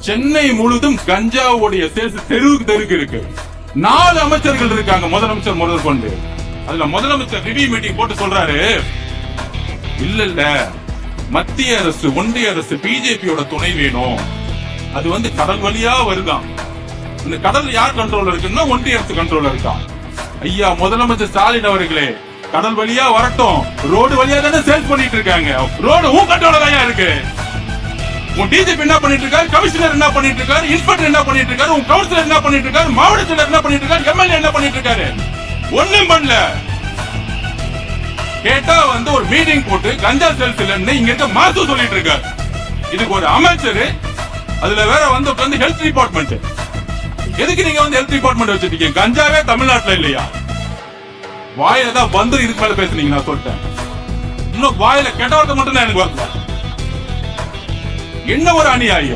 சென்னை முழுதும் கஞ்சாவுடைய தெருவுக்கு இருக்கு. 4 அமைச்சர்கள் இருக்காங்க, முதலமைச்சர் முதல் கொண்டு. அதுல முதலமைச்சர் ரிவ்யூ மீட்டிங் போட்டு சொல்றாரு, இல்ல மத்திய அரசு ஒன்றிய அரசு பிஜேபியோட துணை வேணும். அது கடல் வழியா வருதான். இந்த கடல் யார் கண்ட்ரோல் இருக்குன்னா ஒன்றிய அரசு கண்ட்ரோல் இருக்கான். ஐயா முதலமைச்சர் ஸ்டாலின் அவர்களே, கடல் வழியா வரட்டும், ரோடு வழியா தானே சேல்ஸ் பண்ணிட்டு இருக்காங்க. ரோடு உன் கண்ட்ரோல தான் இருக்கு. உன் டிஜிபி என்ன பண்ணிட்டு இருக்காரு, கமிஷனர் என்ன பண்ணிட்டு இருக்காரு, இன்ஸ்பெக்டர் என்ன பண்ணிட்டு இருக்காரு, உன் கவுன்சிலர் என்ன பண்ணிட்டு இருக்காரு, மாவட்ட செயலர் என்ன பண்ணிட்டு இருக்காரு, எம்எல்ஏ என்ன பண்ணிட்டு இருக்காரு, ஒண்ணும் பண்ணல. கேட்டா ஒரு மீட்டிங் போட்டு கஞ்சா சேல்ஸ் இல்லன்னு இங்க இருக்க மாசு சொல்லிட்டு இருக்காரு. இதுக்கு ஒரு அமைச்சர், அதுல வேற ஹெல்த் டிபார்ட்மெண்ட். எதுக்கு நீங்க ஹெல்த் டிபார்ட்மெண்ட் வச்சிருக்கீங்க? கஞ்சாவே தமிழ்நாட்டுல இல்லையா? வாயில தான் இதுக்கு மேல பேசுனீங்க. நான் சொல்லிட்டேன், இன்னும் வாயில கெட்ட வார்த்தை மட்டும் தான் எனக்கு வரல. என்ன ஒரு அநியாயம்.